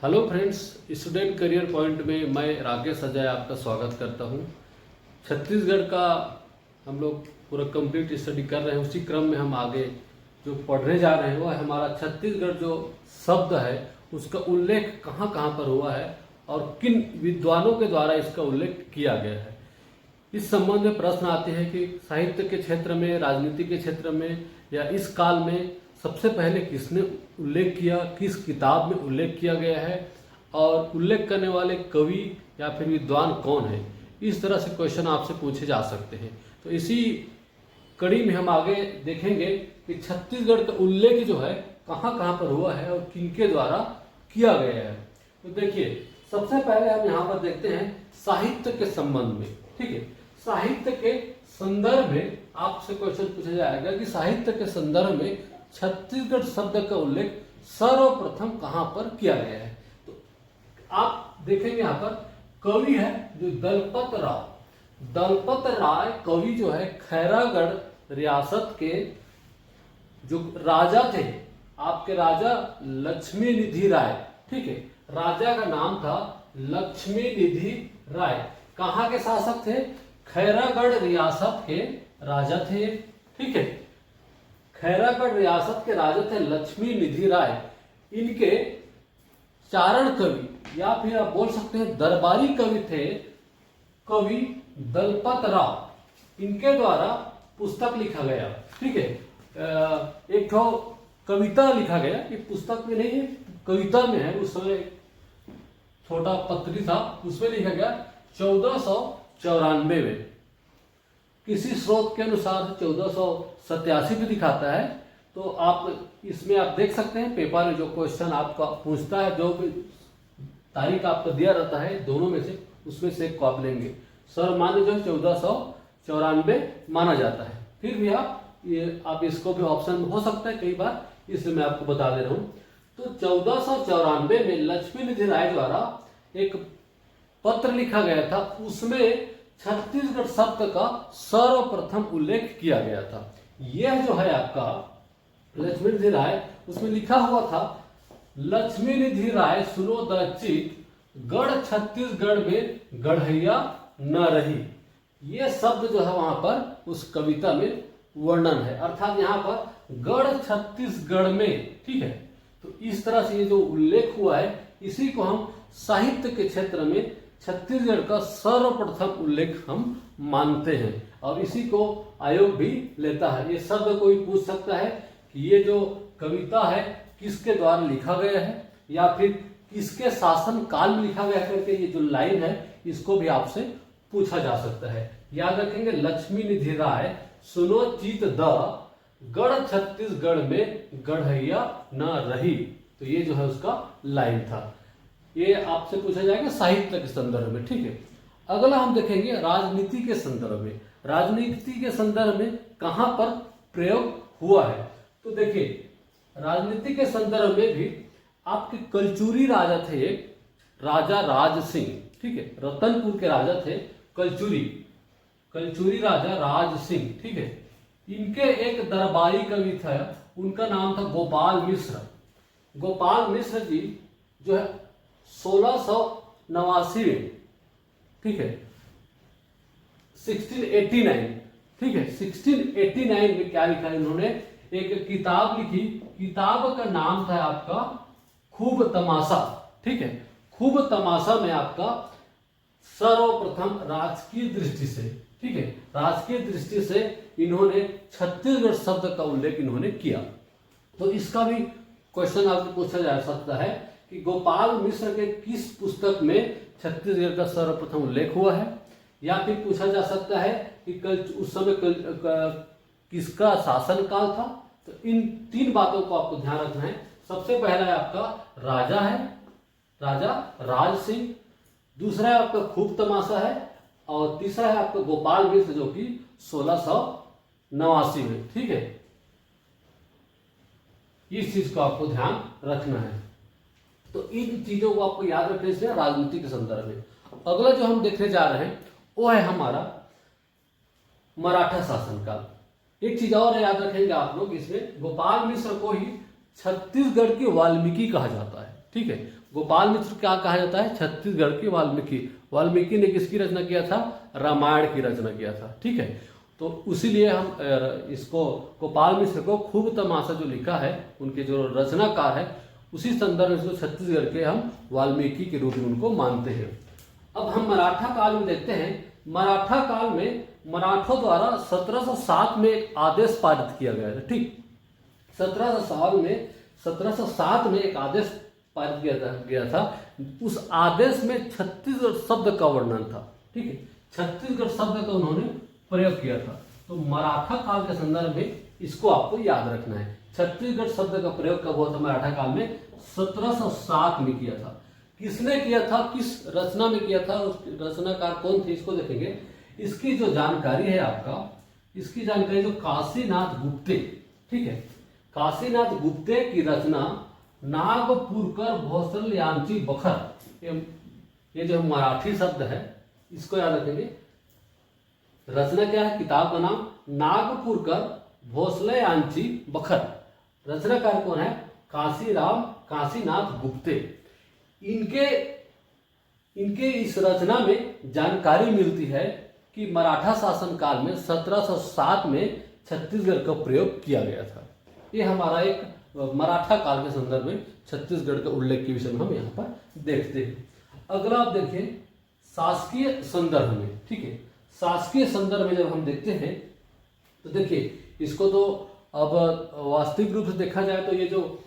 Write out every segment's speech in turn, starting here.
Hello friends, student career point में मैं राकेश अजय आपका स्वागत करता हूं। छत्तीसगढ़ का हम लोग पूरा कंप्लीट स्टडी कर रहे हैं। उसी क्रम में हम आगे जो पढ़ने जा रहे हैं वो है हमारा छत्तीसगढ़ जो शब्द है उसका उल्लेख कहाँ कहाँ पर हुआ है और किन विद्वानों के द्वारा इसका उल्लेख किया गया है। इस संबंध में प्रश्न आते हैं कि साहित्य के क्षेत्र में, राजनीति के क्षेत्र में या इस काल में सबसे पहले किसने उल्लेख किया, किस किताब में उल्लेख किया गया है और उल्लेख करने वाले कवि या फिर विद्वान कौन है। इस तरह से क्वेश्चन आपसे पूछे जा सकते हैं। तो इसी कड़ी में हम आगे देखेंगे कि छत्तीसगढ़ का उल्लेख जो है कहाँ कहाँ पर हुआ है और किनके द्वारा किया गया है। तो देखिए, सबसे पहले हम यहाँ पर देखते हैं साहित्य के संबंध में। ठीक है, साहित्य के संदर्भ में आपसे क्वेश्चन पूछा जाएगा कि साहित्य के संदर्भ में छत्तीसगढ़ शब्द का उल्लेख सर्वप्रथम कहां पर किया गया है। तो आप देखेंगे यहाँ पर कवि है जो दलपत राय कवि जो है खैरागढ़ रियासत के जो राजा थे, आपके राजा लक्ष्मी निधि राय। ठीक है, राजा का नाम था लक्ष्मी निधि राय। कहाँ के शासक थे? खैरागढ़ रियासत के राजा थे। ठीक है, खैरागढ़ रियासत के राजा थे लक्ष्मी निधि राय। इनके चारण कवि या फिर आप बोल सकते हैं दरबारी कवि थे कवि दलपत राव। इनके द्वारा पुस्तक लिखा गया। ठीक है, एक तो कविता लिखा गया, ये पुस्तक में नहीं है, कविता में है। उस समय छोटा पत्री था, उसमें लिखा गया 1494 में। किसी स्रोत के अनुसार 1487 भी दिखाता है। तो आप इसमें आप देख सकते हैं पेपर में जो क्वेश्चन आपका पूछता है, जो भी तारीख आपको दिया रहता है, दोनों में से उसमें से एक को आप लेंगे। सर्वमान्य जो 1494 माना जाता है। फिर भी आप इसको भी ऑप्शन में हो सकता है कई बार, इसलिए मैं आपको बता दे रहा हूं। तो 1494 में लक्ष्मी निधि राय द्वारा एक पत्र लिखा गया था, उसमें छत्तीसगढ़ शब्द का सर्वप्रथम उल्लेख किया गया था। यह जो है आपका लक्ष्मी निधि राय, उसमें लिखा हुआ था लक्ष्मी निधि राय सुनो दचित गढ़ छत्तीसगढ़ में गढ़ैया न रही। ये शब्द जो है वहां पर उस कविता में वर्णन है, अर्थात यहाँ पर गढ़ छत्तीसगढ़ में। ठीक है, तो इस तरह से ये जो उल्लेख हुआ है, इसी को हम साहित्य के क्षेत्र में छत्तीसगढ़ का सर्वप्रथम उल्लेख हम मानते हैं और इसी को आयोग भी लेता है। ये शब्द कोई पूछ सकता है कि ये जो कविता है किसके द्वारा लिखा गया है या फिर किसके शासन काल में लिखा गया करके ये जो लाइन है इसको भी आपसे पूछा जा सकता है। याद रखेंगे, लक्ष्मी निधि राय सुनो चित द गढ़ छत्तीसगढ़ में गढ़ैया न रही। तो ये जो है उसका लाइन था। ये आपसे पूछा जाएगा साहित्य के संदर्भ में। ठीक है, अगला हम देखेंगे राजनीति के संदर्भ में। राजनीति के संदर्भ में कहां पर प्रयोग हुआ है। तो देखिए, राजनीति के संदर्भ में भी आपके कलचुरी राजा थे एक राजा राज सिंह। ठीक है, रतनपुर के राजा थे कलचुरी राजा राज सिंह। ठीक है, इनके एक दरबारी कवि था, उनका नाम था गोपाल मिश्र। गोपाल मिश्र जी जो है 1689 में, ठीक है, 1689, ठीक है, 1689 में क्या लिखा है इन्होंने? एक किताब लिखी। किताब का नाम था आपका खूब तमाशा। ठीक है, खूब तमाशा में आपका सर्वप्रथम राजकीय दृष्टि से, ठीक है, राजकीय दृष्टि से इन्होंने छत्तीसगढ़ शब्द का उल्लेख इन्होंने किया। तो इसका भी क्वेश्चन आपको पूछा जा सकता है कि गोपाल मिश्र के किस पुस्तक में छत्तीसगढ़ का सर्वप्रथम उल्लेख हुआ है, या फिर पूछा जा सकता है कि उस समय किसका शासन काल था। तो इन तीन बातों को आपको ध्यान रखना है। सबसे पहला है आपका राजा है, राजा राज सिंह। दूसरा है आपका खूब तमाशा है और तीसरा है आपका गोपाल मिश्र जो कि 1689 में। ठीक है, इस चीज को आपको ध्यान रखना है। तो इन चीजों को आपको याद रखने से राजनीति के संदर्भ में। अगला जो हम देखने जा रहे हैं वो है हमारा मराठा शासनकाल। एक चीज और याद रखेंगे आप लोग, इसमें गोपाल मिश्र को ही छत्तीसगढ़ की वाल्मीकि कहा जाता है। ठीक है। गोपाल मिश्र क्या कहा जाता है? छत्तीसगढ़ के वाल्मीकि। वाल्मीकि ने किसकी रचना किया था? रामायण की रचना किया था, ठीक है। तो उसीलिए हम इसको गोपाल मिश्र को खूब तमाशा जो लिखा है, उनके जो रचनाकार है, उसी संदर्भ में इसको छत्तीसगढ़ के हम वाल्मीकि के रूप में उनको मानते हैं। अब हम मराठा काल में देखते हैं। मराठा काल में मराठों द्वारा 1707 में एक आदेश पारित किया गया था, ठीक। 1707 में एक आदेश पारित किया गया था। उस आदेश में छत्तीसगढ़ शब्द का वर्णन था, ठीक है। छत्तीसगढ़ शब्द का उन्होंने प्रयोग किया था। तो मराठा काल के संदर्भ में इसको आपको याद रखना है। छत्तीसगढ़ शब्द का प्रयोग कब हुआ था? मराठा काल में 1707 में किया था। किसने किया था? किस रचना में किया था? उस रचनाकार कौन थे? इसको देखेंगे। इसकी जो जानकारी है आपका, इसकी जानकारी जो काशीनाथ गुप्ते, ठीक है, काशीनाथ गुप्ते की रचना नागपुरकर भोसल यांची बखर, ये जो मराठी शब्द है इसको याद रखेंगे। रचना क्या है? किताब का नाम नागपुरकर भोसले यांची बखर। रचनाकार कौन है? काशीनाथ गुप्ते। इनके इस रचना में जानकारी मिलती है कि मराठा शासन काल में 1707 में छत्तीसगढ़ का प्रयोग किया गया था। ये हमारा एक मराठा काल के संदर्भ में छत्तीसगढ़ के उल्लेख के विषय में हम यहाँ पर देखते हैं। अगला आप देखें शासकीय संदर्भ में, ठीक है। शासकीय संदर्भ में जब हम देखते हैं तो देखिए, इसको तो अब वास्तविक रूप से देखा जाए तो ये जो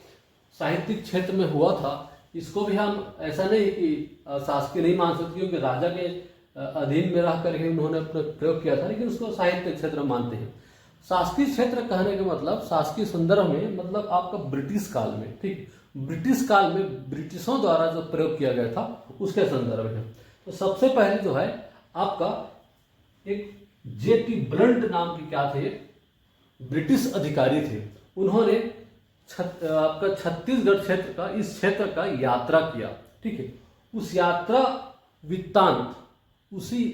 साहित्यिक क्षेत्र में हुआ था, इसको भी हम ऐसा नहीं कि शासकीय नहीं मान सकते, क्योंकि राजा के अधीन में रह करके उन्होंने प्रयोग किया था, लेकिन उसको साहित्य क्षेत्र मानते हैं। शासकीय क्षेत्र कहने का मतलब शासकीय संदर्भ में मतलब आपका ब्रिटिश काल में, ठीक, ब्रिटिश काल में ब्रिटिशों द्वारा जो प्रयोग किया गया था उसके संदर्भ में। तो सबसे पहले जो है आपका एक J.T. ब्लंट नाम के क्या थे, ब्रिटिश अधिकारी थे। उन्होंने आपका छत्तीसगढ़ क्षेत्र का, इस क्षेत्र का यात्रा किया, ठीक है। उस यात्रा वृत्तांत, उसी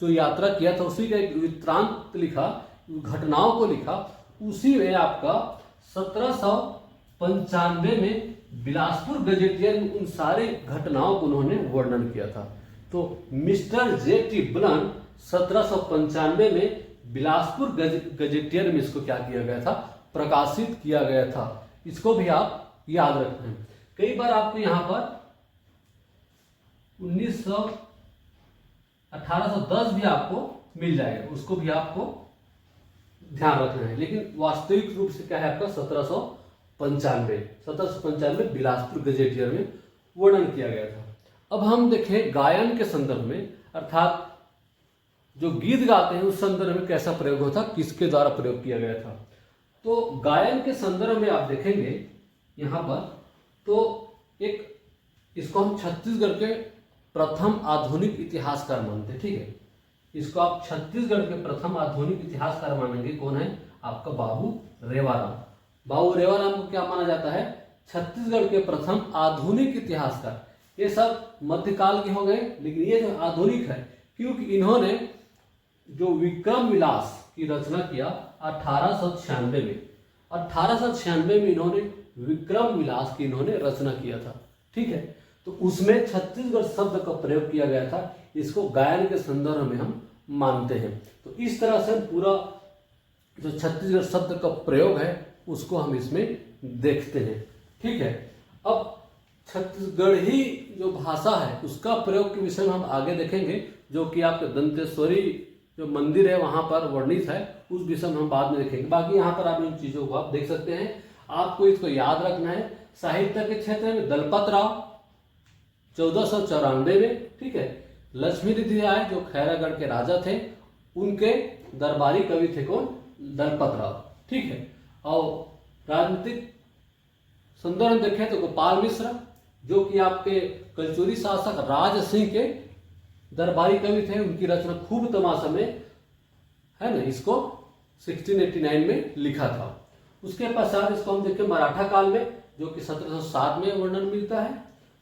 जो यात्रा किया था उसी का एक वृत्तांत लिखा, घटनाओं को लिखा। उसी में आपका 1795 में बिलासपुर गजेटियर में उन सारे घटनाओं को उन्होंने वर्णन किया था। तो मिस्टर J.T. ब्लंट 1795 में बिलासपुर गजेटियर में इसको क्या किया गया था? प्रकाशित किया गया था। इसको भी आप याद रखना है। कई बार आपको यहाँ पर 1810 भी आपको मिल जाएगा, उसको भी आपको ध्यान रखना है। लेकिन वास्तविक रूप से क्या है आपका 1795 बिलासपुर गजेटियर में वर्णन किया गया था। अब हम देखें गायन के संदर्भ में, अर्थात जो गीत गाते हैं उस संदर्भ में कैसा प्रयोग होता, किसके द्वारा प्रयोग किया गया था। तो गायन के संदर्भ में आप देखेंगे यहाँ पर, तो एक इसको हम छत्तीसगढ़ के प्रथम आधुनिक इतिहासकार मानते हैं, ठीक है। इसको आप छत्तीसगढ़ के प्रथम आधुनिक इतिहासकार मानेंगे। कौन है? आपका बाबू रेवाराम। बाबू रेवाराम को क्या माना जाता है? छत्तीसगढ़ के प्रथम आधुनिक इतिहासकार। ये सब मध्यकाल के हो गए, लेकिन ये जो आधुनिक है, क्योंकि इन्होंने जो विक्रम विलास की रचना किया 1896 में, 1896 में इन्होंने विक्रम विलास की इन्होंने रचना किया था, ठीक है। तो उसमें छत्तीसगढ़ शब्द का प्रयोग किया गया था। इसको गायन के संदर्भ में हम मानते हैं। तो इस तरह से पूरा जो छत्तीसगढ़ शब्द का प्रयोग है उसको हम इसमें देखते हैं, ठीक है। अब छत्तीसगढ़ी जो भाषा है उसका प्रयोग के विषय में हम आगे देखेंगे, जो कि आपके दंतेश्वरी जो मंदिर है वहां पर वर्णित है, उस विषय में हम बाद में देखेंगे। बाकी यहाँ पर आप इन चीजों को आप देख सकते हैं। आपको इसको याद रखना है। साहित्य के क्षेत्र में दलपत राव 1494 में, ठीक है। लक्ष्मी निधि राय जो खैरागढ़ के राजा थे, उनके दरबारी कवि थे कौन? दलपत राव, ठीक है। और राजनीतिक संदर्भ देखें तो गोपाल मिश्र जो कि आपके कलचुरी शासक राज सिंह के दरबारी कवि थे, उनकी रचना खूब तमाशा में है ना, इसको 1689 में लिखा था। उसके पश्चात इसको हम देखें मराठा काल में, जो कि 1707 में वर्णन मिलता है,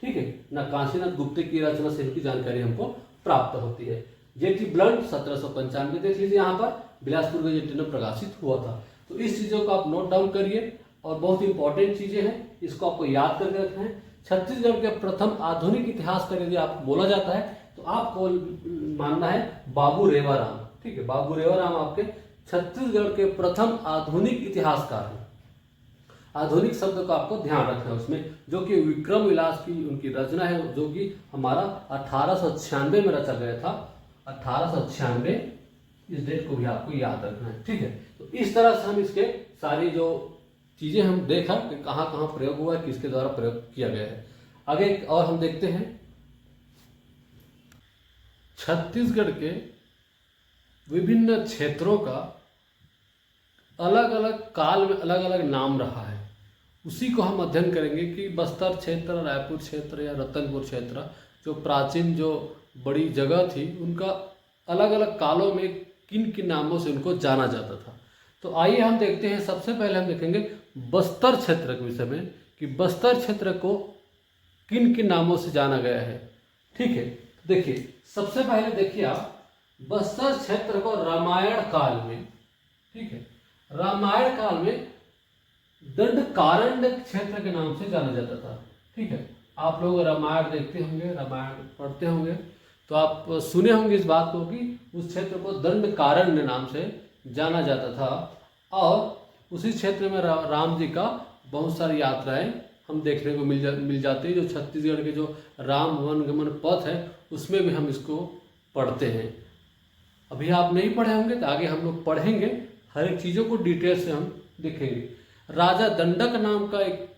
ठीक है ना। काशीनाथ गुप्ते की रचना से इनकी जानकारी हमको प्राप्त होती है। J.T. ब्लंट 1795 देख लीजिए, यहाँ पर बिलासपुर गजेटियर में प्रकाशित हुआ था। तो इस चीजों को आप नोट डाउन करिए, और बहुत इंपॉर्टेंट चीजें हैं, इसको आपको याद करके रखना है। छत्तीसगढ़ के प्रथम आधुनिक इतिहास का यदि आप बोला जाता है तो आपको मानना है बाबू रेवाराम। ठीक है, बाबू रेवाराम आपके छत्तीसगढ़ के प्रथम आधुनिक इतिहासकार हैं। आधुनिक शब्द का आपको ध्यान रखना है उसमें, जो कि विक्रम विलास की उनकी रचना है, जो कि हमारा 1896 में रचा गया था। 1896, इस डेट को भी आपको याद रखना है। ठीक है, तो इस तरह से हम इसके सारी जो चीजें हम देखा कि कहाँ कहाँ प्रयोग हुआ है, किसके द्वारा प्रयोग किया गया है। आगे और हम देखते हैं छत्तीसगढ़ के विभिन्न क्षेत्रों का अलग अलग काल में अलग अलग नाम रहा है। उसी को हम अध्ययन करेंगे कि बस्तर क्षेत्र, रायपुर क्षेत्र या रतनपुर क्षेत्र, जो प्राचीन जो बड़ी जगह थी, उनका अलग अलग कालों में किन किन नामों से उनको जाना जाता था। तो आइए हम देखते हैं। सबसे पहले हम देखेंगे बस्तर क्षेत्र के विषय में कि बस्तर क्षेत्र को किन किन नामों से जाना गया है। ठीक है, देखिए सबसे पहले देखिए आप बस्तर क्षेत्र को रामायण काल में, ठीक है, रामायण काल में दंडकारण्य क्षेत्र के नाम से जाना जाता था। ठीक है, आप लोग रामायण देखते होंगे, रामायण पढ़ते होंगे, तो आप सुने होंगे इस बात को कि उस क्षेत्र को दंडकारण्य नाम से जाना जाता था। और उसी क्षेत्र में राम जी का बहुत सारी यात्राएं हम देखने को मिल जाती है। जो छत्तीसगढ़ के जो राम वनगमन पथ है उसमें भी हम इसको पढ़ते हैं। अभी आप नहीं पढ़े होंगे तो आगे हम लोग पढ़ेंगे, हर एक चीज़ों को डिटेल से हम देखेंगे। राजा दंडक नाम का एक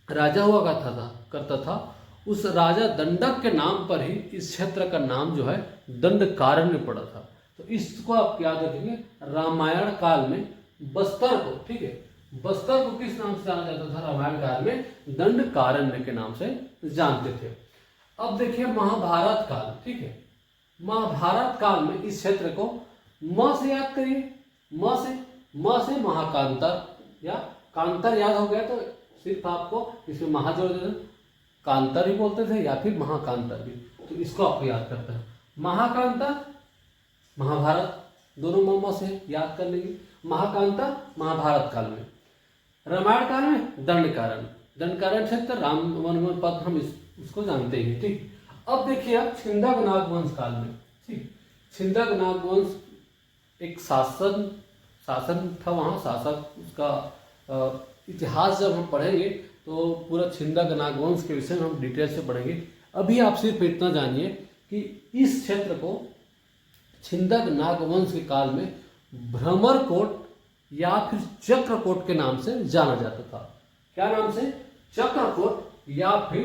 राजा हुआ करता था। उस राजा दंडक के नाम पर ही इस क्षेत्र का नाम जो है दंडकारण्य पड़ा था। तो इसको आप याद रखेंगे, रामायण काल में बस्तर को, ठीक है, बस्तर को किस नाम से जाना जाता था? रामायण काल में दंडकारण्य के नाम से जानते थे। अब देखिए महाभारत काल, ठीक है, महाभारत काल में इस क्षेत्र को म से याद करिए, म से महाकांतर या कांतर याद हो गया तो सिर्फ आपको इसमें महा जोड़ देना, कांतर ही बोलते थे या फिर महाकांतर भी, तो इसको आपको याद करता है। महाकांतर महाभारत, दोनों म से याद कर लेंगे। महाकांतर महाभारत काल में, रामायण काल में दंडकारण्य क्षेत्र, राम वनगमन पथ, हम उसको जानते हैं। ठीक, अब देखिए आप छिंदक नागवंश काल में, ठीक, छिंदक नागवंश एक शासन था वहाँ, शासक, उसका इतिहास जब हम पढ़ेंगे तो पूरा छिंदक नागवंश के विषय में हम डिटेल से पढ़ेंगे। अभी आप सिर्फ इतना जानिए कि इस क्षेत्र को छिंदक नागवंश के काल में भ्रमरकोट या फिर चक्रकोट के नाम से जाना जाता था। क्या नाम से? चक्रकोट या फिर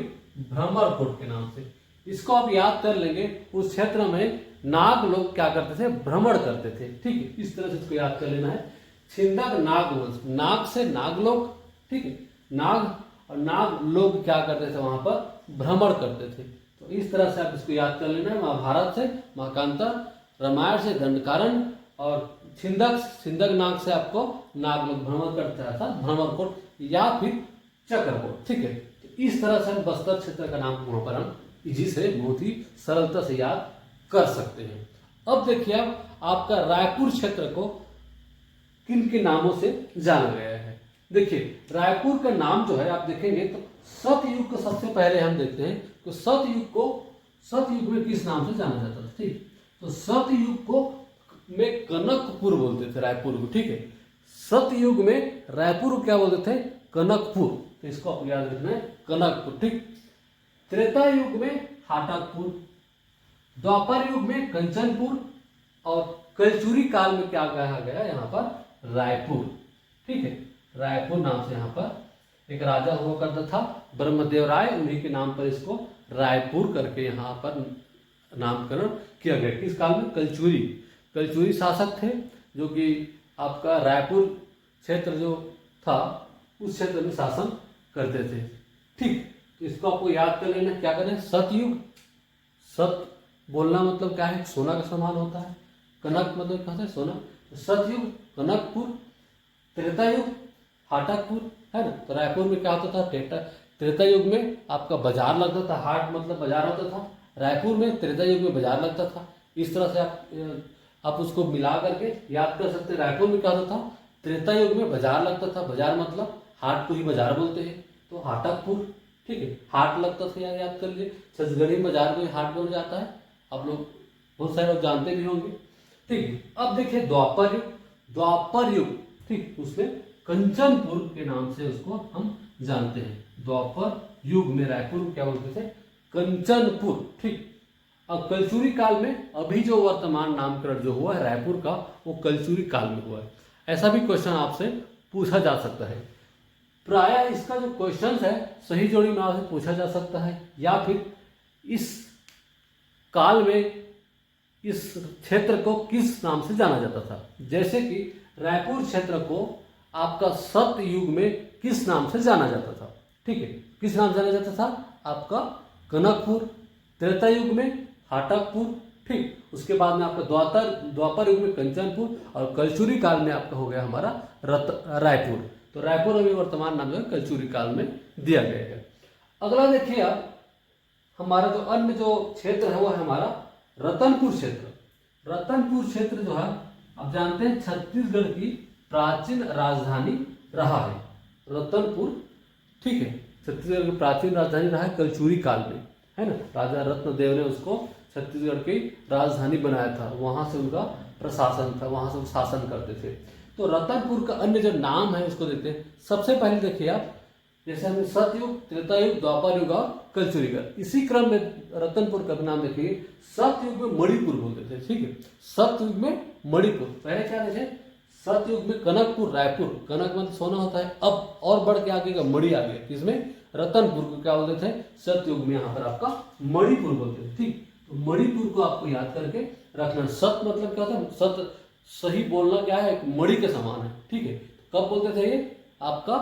भ्रमरकोट के नाम से। इसको आप याद कर लेंगे। उस क्षेत्र में नाग लोग क्या करते थे? भ्रमण करते थे। ठीक है, इस तरह से इसको याद कर लेना है। छिंदक नागवंश, नाग से नाग लोग, ठीक है, नाग और नाग लोग क्या करते थे? वहां पर भ्रमण करते थे। तो इस तरह से आप इसको याद कर लेना है। महाभारत से महाकांतर, रामायण से दंडकारण्य और छिंदक नाग से आपको नाग लोग भ्रमण करते था, भ्रमरकोट या फिर चक्रकोट। ठीक है, तो इस तरह से हम बस्तर क्षेत्र का नाम वहां पर हम इजी से बहुत ही सरलता से याद कर सकते हैं। अब देखिए आपका रायपुर क्षेत्र को किन किन नामों से जाना गया है। देखिए रायपुर का नाम जो है आप देखेंगे तो सतयुग को सबसे पहले हम देखते हैं तो सतयुग में किस नाम से जाना जाता था। ठीक, तो सतयुग को में कनकपुर बोलते थे रायपुर को। ठीक है, सतयुग में रायपुर को क्या बोलते थे? कनकपुर। तो इसको आपको याद रखना है, कनकपुर। ठीक, त्रेता युग में हाटकपुर, द्वापर युग में कंचनपुर और कलचुरी काल में क्या कहा गया? यहाँ पर रायपुर। ठीक है, रायपुर नाम से यहाँ पर एक राजा हुआ करता था ब्रह्मदेव राय, उन्हीं के नाम पर इसको रायपुर करके यहाँ पर नामकरण किया गया। किस काल में? कलचुरी शासक थे जो कि आपका रायपुर क्षेत्र जो था उस क्षेत्र में शासन करते थे। ठीक, इसको आपको याद कर लेना। क्या करें? सतयुग, सत बोलना मतलब क्या है? सोना का समान होता है। कनक मतलब कहाँ से? सोना। सतयुग कनकपुर, त्रेता युग हाटकपुर, है ना। तो रायपुर में क्या होता था? त्रेता युग में आपका बाजार लगता था, हाट मतलब बाजार होता था। रायपुर में त्रेता युग में बाजार लगता था। इस तरह से आप उसको मिला करके याद कर सकते हैं। रायपुर में क्या होता था? त्रेता युग में बाजार लगता था, बाजार मतलब हाट को ही बाजार बोलते हैं। तो हाटकपुर ठीक है, हाट लगता था, याद कर लीजिए, छत्तीसगढ़ी बाजार में हाट बन जाता है, आप लोग बहुत सारे लोग जानते भी होंगे। ठीक है, अब देखिए द्वापर युग, द्वापर युग, ठीक, उसमें कंचनपुर के नाम से उसको हम जानते हैं। द्वापर युग में रायपुर क्या बोलते थे, कंचनपुर। ठीक, अब कलचुरी काल में अभी जो वर्तमान नामकरण जो हुआ है रायपुर का, वो कलचुरी काल में हुआ है। ऐसा भी क्वेश्चन आपसे पूछा जा सकता है। प्रायः इसका जो क्वेश्चन है सही जोड़ी में आपसे पूछा जा सकता है, या फिर इस काल में इस क्षेत्र को किस नाम से जाना जाता था। जैसे कि रायपुर क्षेत्र को आपका सत्य युग में किस नाम से जाना जाता था। ठीक है, किस नाम से जाना जाता था, आपका कनकपुर, त्रेता युग में हाटकपुर, ठीक, उसके बाद में आपका द्वापर युग में कंचनपुर, और कलचुरी काल में आपका हो गया हमारा रायपुर। तो रायपुर अभी वर्तमान नाम जो है कलचुरी काल में दिया गया है। अगला देखिए आप, हमारा जो अन्य जो क्षेत्र है वो है हमारा रतनपुर क्षेत्र। रतनपुर क्षेत्र जो है आप जानते हैं छत्तीसगढ़ की प्राचीन राजधानी रहा है रतनपुर। ठीक है, छत्तीसगढ़ की प्राचीन राजधानी रहा है कलचुरी काल में, है ना। राजा रत्नदेव ने उसको छत्तीसगढ़ की राजधानी बनाया था, वहां से उनका प्रशासन था, वहां से वो शासन करते थे। तो रतनपुर का अन्य जो नाम है उसको देखते हैं। सबसे पहले देखिए आप, जैसे हमने सतयुग, त्रेता युग, द्वापर युग और कलचुरी काल, इसी क्रम में रतनपुर का नाम देखिए। सतयुग में मणिपुर बोलते थे। ठीक है, सतयुग में मणिपुर, पहले क्या देखे, सतयुग में कनकपुर, रायपुर, कनक मतलब सोना होता है। अब और बढ़ के आगे का मणि आ गया, किसमें, रतनपुर को क्या बोलते थे, सतयुग में यहाँ पर आपका मणिपुर बोलते थे। ठीक, तो मणिपुर को आपको याद करके रखना। सत मतलब क्या था, सत सही बोलना क्या है, एक मणि के समान है। ठीक है, कब बोलते थे ये, आपका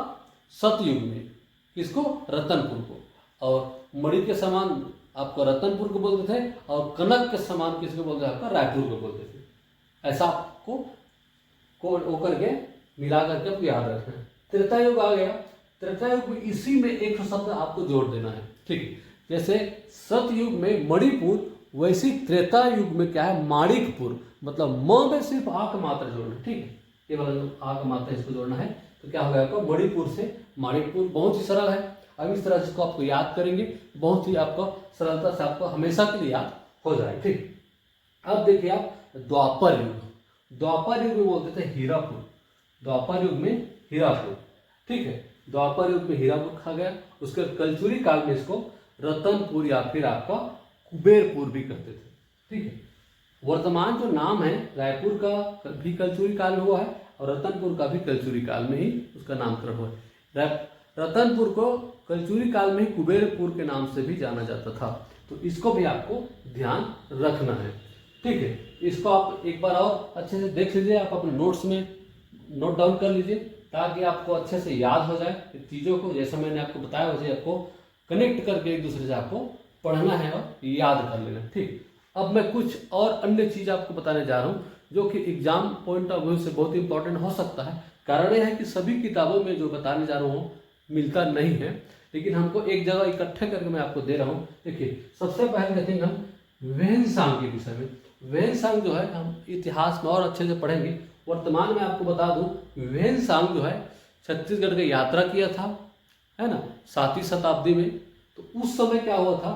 सतयुग में, किसको, रतनपुर को, और मणि के समान आपको रतनपुर को बोलते थे, और कनक के समान किसको बोलते थे, आपका रायपुर को बोलते थे। ऐसा आपको होकर के मिला करके आपको याद रखना है। त्रेता युग आ गया, त्रेता युग में इसी में एक शब्द आपको जोड़ देना है। ठीक है, जैसे सतयुग में मणिपुर, वैसी त्रेता युग में क्या है, माणिकपुर, मतलब म में सिर्फ आ का मात्रा जोड़ना। ठीक है, ये वाला जो आ का मात्रा इसको जोड़ना है, तो क्या होगा आपको, मणिपुर से माणिकपुर। बहुत ही सरल है, अब इस तरह से इसको आपको याद करेंगे, बहुत ही आपको सरलता से आपको हमेशा के लिए याद हो जाए। ठीक, अब देखिए आप द्वापर युग, द्वापर युग में बोलते थे हीरापुर, द्वापर युग में हीरापुर। ठीक है, द्वापर युग में हीरापुर खा गया। उसके कलचुरी काल में इसको रतनपुर या फिर आपका कुबेरपुर भी कहते थे। ठीक है, वर्तमान जो नाम है रायपुर का भी कलचुरी काल में हुआ है, और रतनपुर का भी कलचुरी काल में ही उसका नामकरण हुआ है। रतनपुर को कलचुरी काल में ही कुबेरपुर के नाम से भी जाना जाता था। तो इसको भी आपको ध्यान रखना है। ठीक है, इसको आप एक बार और अच्छे से देख लीजिए, आप अपने नोट्स में नोट डाउन कर लीजिए, ताकि आपको अच्छे से याद हो जाए चीज़ों को। जैसा मैंने आपको बताया वैसे आपको कनेक्ट करके एक दूसरे से आपको पढ़ना है और याद कर लेना। ठीक, अब मैं कुछ और अन्य चीज़ आपको बताने जा रहा हूँ, जो कि एग्जाम पॉइंट ऑफ व्यू से बहुत इंपॉर्टेंट हो सकता है। कारण यह है कि सभी किताबों में जो बताने जा रहा हूँ मिलता नहीं है, लेकिन हमको एक जगह इकट्ठे करके मैं आपको दे रहा हूँ। देखिए, सबसे पहले देखेंगे हम वेनसांग के विषय में। वेनसांग जो है हम इतिहास में और अच्छे से पढ़ेंगे। वर्तमान में आपको बता दूं, वेनसांग जो है छत्तीसगढ़ की यात्रा किया था, है ना, 7वीं शताब्दी में। तो उस समय क्या हुआ था,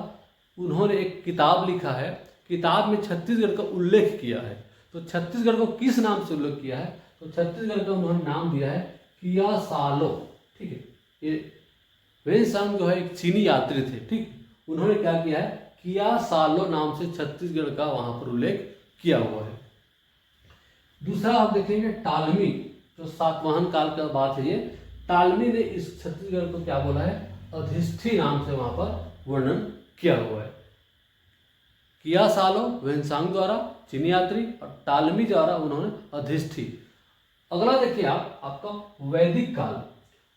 उन्होंने एक किताब लिखा है, किताब में छत्तीसगढ़ का उल्लेख किया है। तो छत्तीसगढ़ को किस नाम से उल्लेख किया है, तो छत्तीसगढ़ का उन्होंने नाम दिया है कियासालो। ठीक है, ये वेनसांग जो है एक चीनी यात्री थे। ठीक, उन्होंने क्या किया है, कियासालो नाम से छत्तीसगढ़ का वहां पर उल्लेख किया हुआ है। दूसरा आप देखेंगे टालमी, जो सातवाहन काल का बात है ये। टालमी ने इस छत्तीसगढ़ को क्या बोला है, अधिष्ठी नाम से वहां पर वर्णन किया हुआ है। कियासालो वेनसांग द्वारा चीनी यात्री, और टालमी द्वारा उन्होंने अधिष्ठी। अगला देखिए आप, आपका वैदिक काल।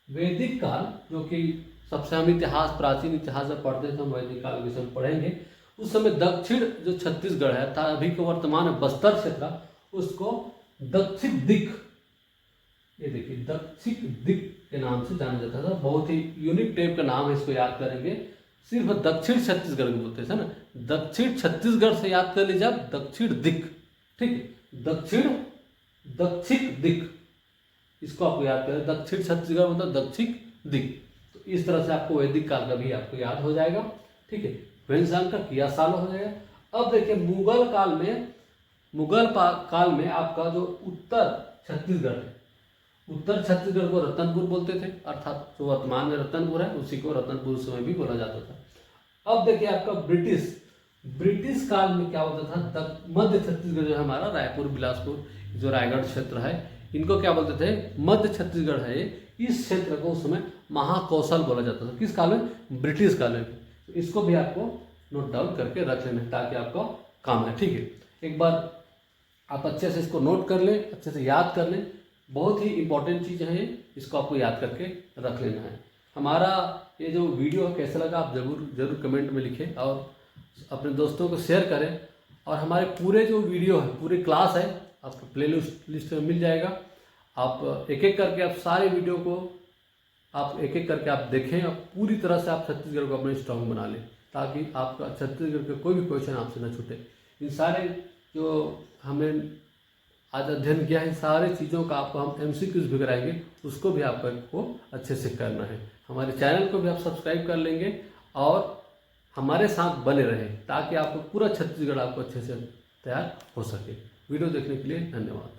वैदिक काल जो कि सबसे हम इतिहास, प्राचीन इतिहास में पढ़ते थे, हम वैदिक काल के विषय में पढ़ेंगे। उस समय दक्षिण जो छत्तीसगढ़ है था, अभी के वर्तमान बस्तर क्षेत्र, उसको दक्षिण दिक, ये देखिए दक्षिण दिक के नाम से जाना जाता था। बहुत ही यूनिक टाइप का नाम है, इसको याद करेंगे। सिर्फ दक्षिण छत्तीसगढ़ को बोलते थे ना, दक्षिण छत्तीसगढ़ से याद कर लीजिए आप, दक्षिण दिक। ठीक है, दक्षिण दिक, इसको आपको याद करें। दक्षिण छत्तीसगढ़ मतलब दक्षिण दिक। तो इस तरह से आपको वैदिक काल का भी आपको याद हो जाएगा। ठीक है, ह्वेनसांग का किया साल हो जाएगा। अब देखिए मुगल काल में आपका जो उत्तर छत्तीसगढ़ है, उत्तर छत्तीसगढ़ को रतनपुर बोलते थे, अर्थात जो वर्तमान में रतनपुर है उसी को रतनपुर उस समय भी बोला जाता था। अब देखिए आपका ब्रिटिश काल में क्या होता था, मध्य छत्तीसगढ़ जो है हमारा रायपुर बिलासपुर जो रायगढ़ क्षेत्र है, इनको क्या बोलते थे, मध्य छत्तीसगढ़ है। इस क्षेत्र को उस समय महाकौशल बोला जाता था। किस काल में, ब्रिटिश काल में। इसको भी आपको नोट डाउन करके रख लेना ताकि आपको काम है। ठीक है, एक बार आप अच्छे से इसको नोट कर लें, अच्छे से याद कर लें, बहुत ही इंपॉर्टेंट चीज़ है ये, इसको आपको याद करके रख लेना है। हमारा ये जो वीडियो है कैसा लगा आप ज़रूर कमेंट में लिखें और अपने दोस्तों को शेयर करें। और हमारे पूरे जो वीडियो है, पूरी क्लास है, आपको प्लेलिस्ट में मिल जाएगा। आप एक एक करके आप सारे वीडियो को आप एक एक करके आप देखें और पूरी तरह से आप छत्तीसगढ़ को अपने स्ट्रॉन्ग बना लें ताकि आपका छत्तीसगढ़ का कोई भी क्वेश्चन आपसे न छूटे। इन सारे जो हमने आज अध्ययन किया है, सारी चीज़ों का आपको हम MCQs भी कराएंगे, उसको भी आपको अच्छे से करना है। हमारे चैनल को भी आप सब्सक्राइब कर लेंगे और हमारे साथ बने रहें ताकि आपको पूरा छत्तीसगढ़ आपको अच्छे से तैयार हो सके। वीडियो देखने के लिए धन्यवाद।